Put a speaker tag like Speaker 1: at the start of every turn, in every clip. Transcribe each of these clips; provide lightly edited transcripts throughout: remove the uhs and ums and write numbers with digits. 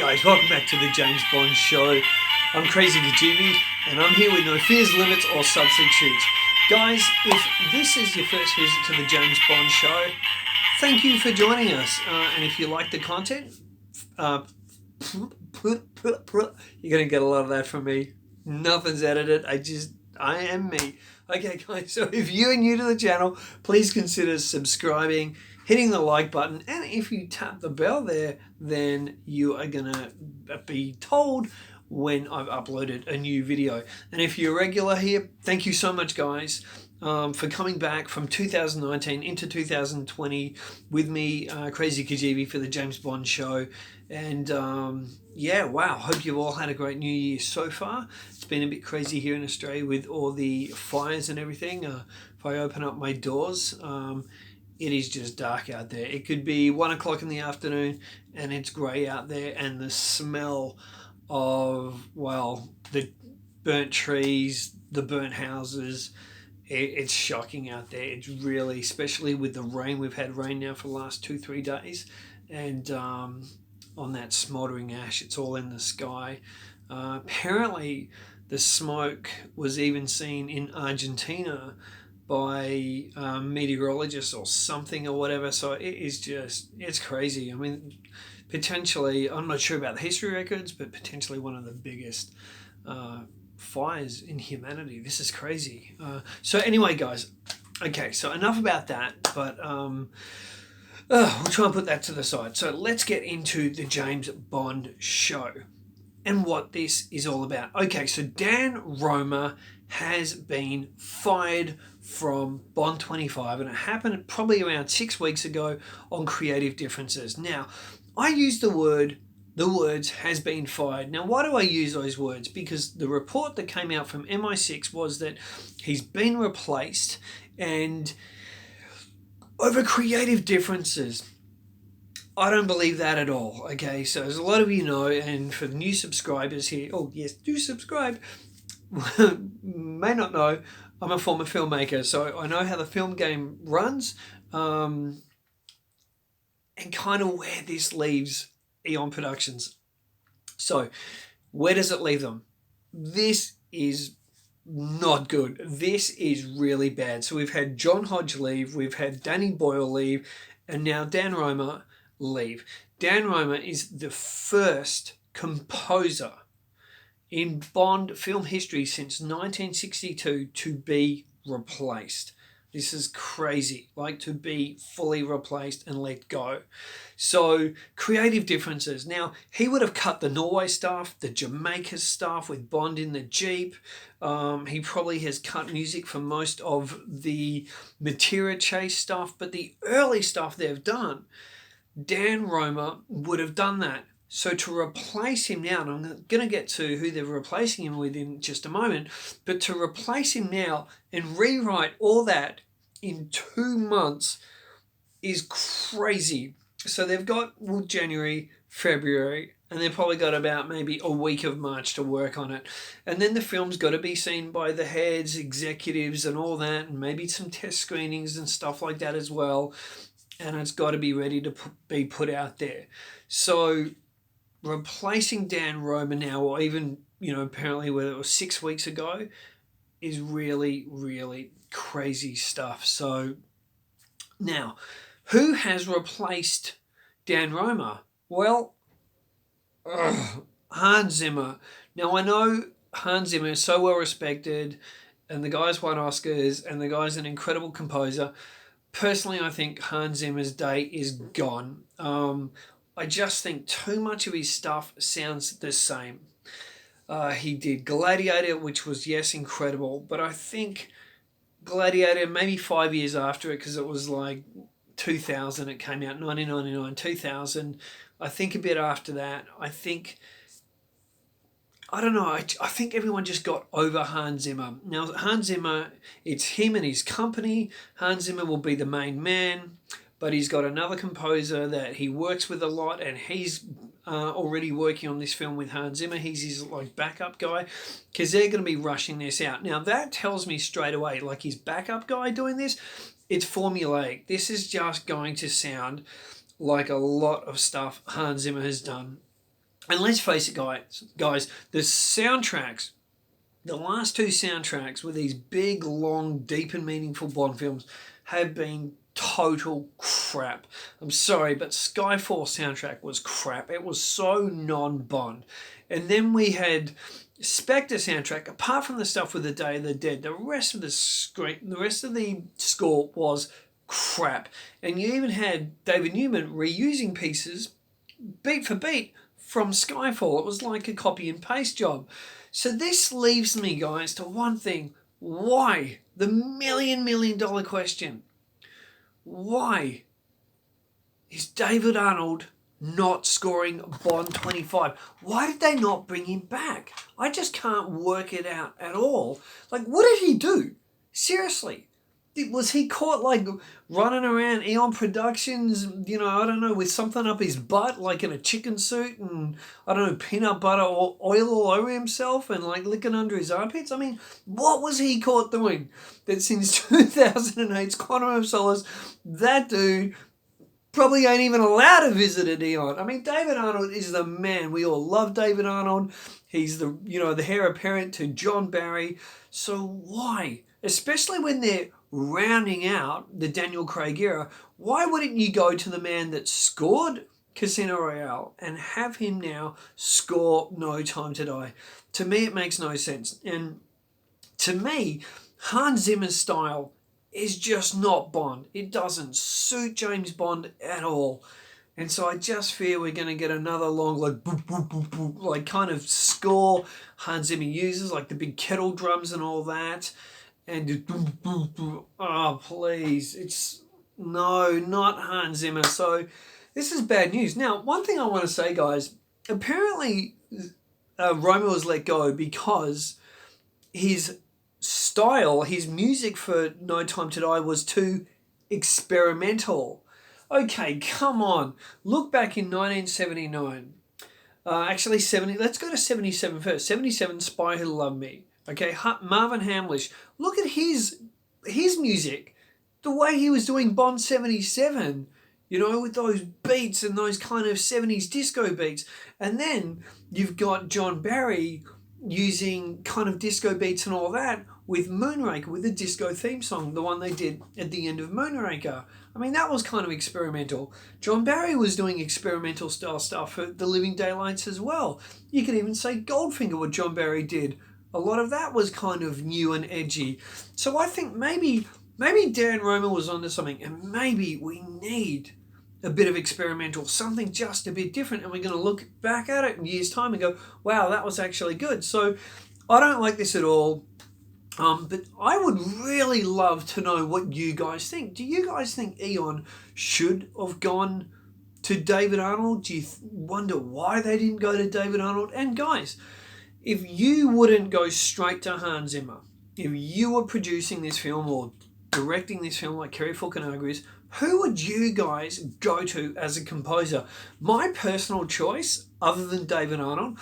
Speaker 1: guys, welcome back to the James Bond Show. I'm Krazy Kajeevie, and I'm here with no fears, limits, or substitutes. Guys, if this is your first visit to the James Bond Show, thank you for joining us. And if you like the content, you're going to get a lot of that from me. Nothing's edited. I am me. Okay, guys, so if you're new to the channel, please consider subscribing, hitting the like button, and if you tap the bell there, then you are going to be told when I've uploaded a new video. And if you're a regular here, thank you so much, guys, for coming back from 2019 into 2020 with me, Krazy Kajeevie, for the James Bond Show. And yeah, wow, hope you've all had a great new year so far. It's been a bit crazy here in Australia with all the fires and everything. If I open up my doors, it is just dark out there. It could be 1 o'clock in the afternoon and it's grey out there, and the smell of, well, the burnt trees, the burnt houses, it's shocking out there. It's really, especially with the rain. We've had rain now for the last 2-3 days, and on that smouldering ash, it's all in the sky. Apparently the smoke was even seen in Argentina by meteorologists or something or whatever. So it is just, it's crazy. I mean, potentially, I'm not sure about the history records, but potentially one of the biggest fires in humanity. This is crazy. So anyway, guys, okay, so enough about that, but we'll try and put that to the side. So let's get into the James Bond Show and what this is all about. Okay, so Dan Roma has been fired from Bond 25, and it happened probably around 6 weeks ago on Creative Differences. Now, I use the words has been fired. Now, why do I use those words? Because the report that came out from MI6 was that he's been replaced, and over creative differences. I don't believe that at all. Okay, so as a lot of you know, and for new subscribers here, oh yes, do subscribe, may not know, I'm a former filmmaker, so I know how the film game runs, and kind of where this leaves Eon Productions. So where does it leave them? This is not good. This is really bad. So we've had John Hodge leave, we've had Danny Boyle leave, and now Dan Roma leave. Dan Roma is the first composer in Bond film history since 1962 to be replaced. This is crazy, like to be fully replaced and let go. So creative differences. Now, he would have cut the Norway stuff, the Jamaica stuff with Bond in the Jeep. He probably has cut music for most of the Materia Chase stuff, but the early stuff they've done, Dan Roma would have done that. So to replace him now, and I'm going to get to who they're replacing him with in just a moment, but to replace him now and rewrite all that in 2 months is crazy. So they've got January, February, and they've probably got about maybe a week of March to work on it. And then the film's got to be seen by the heads, executives and all that, and maybe some test screenings and stuff like that as well. And it's got to be ready to be put out there. So replacing Dan Roma now, or even, apparently whether it was 6 weeks ago, is really, really crazy stuff. So now, who has replaced Dan Roma? Well, Hans Zimmer. Now, I know Hans Zimmer is so well respected, and the guy's won Oscars, and the guy's an incredible composer. Personally, I think Hans Zimmer's day is gone. I just think too much of his stuff sounds the same. He did Gladiator, which was, yes, incredible, but I think Gladiator, maybe 5 years after it, because it was like 2000, it came out, 1999, 2000. I think a bit after that, I don't know, I think everyone just got over Hans Zimmer. Now, Hans Zimmer, it's him and his company. Hans Zimmer will be the main man, but he's got another composer that he works with a lot, and he's already working on this film with Hans Zimmer. He's his backup guy, because they're going to be rushing this out. Now, that tells me straight away, his backup guy doing this, it's formulaic. This is just going to sound like a lot of stuff Hans Zimmer has done And let's face it, guys, the soundtracks, the last two soundtracks with these big, long, deep and meaningful Bond films have been total crap. I'm sorry, but Skyfall soundtrack was crap. It was so non-Bond. And then we had Spectre soundtrack. Apart from the stuff with the Day of the Dead, the rest of the score was crap. And you even had David Newman reusing pieces beat for beat from Skyfall. It was like a copy and paste job. So this leaves me, guys, to one thing. Why? The million dollar question. Why is David Arnold not scoring Bond 25? Why did they not bring him back? I just can't work it out at all. Like, what did he do? Seriously. Was he caught, like, running around Eon Productions, you know, I don't know, with something up his butt, like in a chicken suit and, I don't know, peanut butter or oil all over himself and, like, licking under his armpits? I mean, what was he caught doing that since 2008's Quantum of Solace, that dude probably ain't even allowed to visit an Eon? I mean, David Arnold is the man. We all love David Arnold. He's the, you know, the heir apparent to John Barry. So why? Especially when they're rounding out the Daniel Craig era, why wouldn't you go to the man that scored Casino Royale and have him now score No Time to Die? To me, it makes no sense. And to me, Hans Zimmer's style is just not Bond. It doesn't suit James Bond at all. And so I just fear we're going to get another long, like, boop, boop, boop, boop, like kind of score Hans Zimmer uses, like the big kettle drums and all that. And oh, please, it's no, not Hans Zimmer. So this is bad news. Now, one thing I want to say, guys, apparently Roma was let go because his style, his music for No Time to Die was too experimental. Okay, come on. Look back in 1979. Actually, 70. Let's go to 77 first. 77, Spy Who Loved Me. Okay, Marvin Hamlish. Look at his music. The way he was doing Bond 77, you know, with those beats and those kind of 70s disco beats. And then you've got John Barry using kind of disco beats and all that with Moonraker, with the disco theme song, the one they did at the end of Moonraker. I mean, that was kind of experimental. John Barry was doing experimental style stuff for The Living Daylights as well. You could even say Goldfinger, what John Barry did. A lot of that was kind of new and edgy. So I think maybe Dan Roma was onto something, and maybe we need a bit of experimental, something just a bit different, and we're going to look back at it in years' time and go, wow, that was actually good. So I don't like this at all. But I would really love to know what you guys think. Do you guys think Eon should have gone to David Arnold? Do you wonder why they didn't go to David Arnold? And guys, if you wouldn't go straight to Hans Zimmer, if you were producing this film or directing this film like Kerry Fukunaga is, who would you guys go to as a composer? My personal choice, other than David Arnold,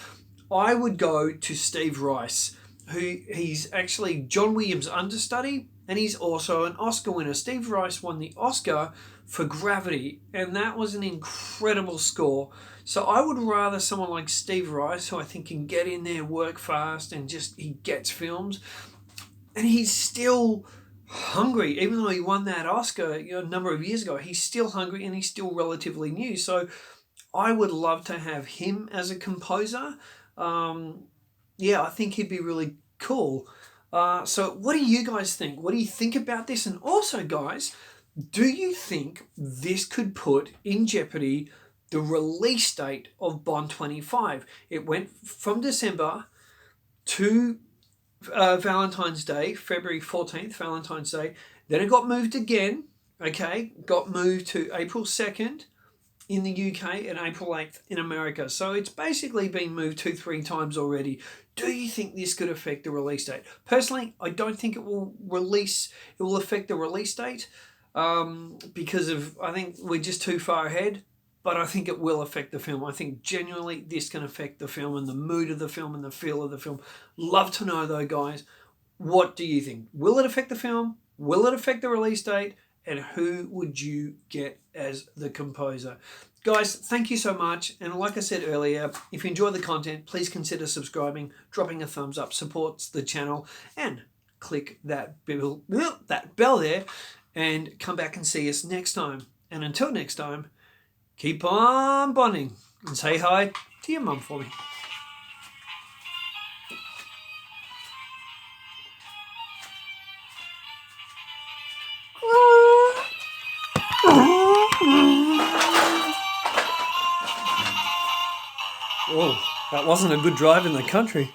Speaker 1: I would go to Steve Rice, he's actually John Williams' understudy, and he's also an Oscar winner. Steve Rice won the Oscar for Gravity, and that was an incredible score. So I would rather someone like Steve Rice, who I think can get in there, work fast, and just he gets films. And he's still hungry, even though he won that Oscar a number of years ago. He's still hungry and he's still relatively new. So I would love to have him as a composer. Yeah, I think he'd be really cool. So what do you guys think? What do you think about this? And also, guys, do you think this could put in jeopardy the release date of Bond 25? It went from December to Valentine's Day, February 14th, Valentine's Day. Then it got moved again, okay? Got moved to April 2nd in the UK and April 8th in America. So it's basically been moved 2-3 times already. Do you think this could affect the release date? Personally, I don't think it will affect the release date because I think we're just too far ahead. But I think it will affect the film. I think genuinely this can affect the film and the mood of the film and the feel of the film. Love to know though, guys, what do you think? Will it affect the film? Will it affect the release date? and who would you get as the composer? Guys, thank you so much. And like I said earlier, if you enjoy the content, please consider subscribing, dropping a thumbs up, supports the channel, and click that bell there, and come back and see us next time. And until next time, keep on bonding, and say hi to your mum for me. Oh, that wasn't a good drive in the country.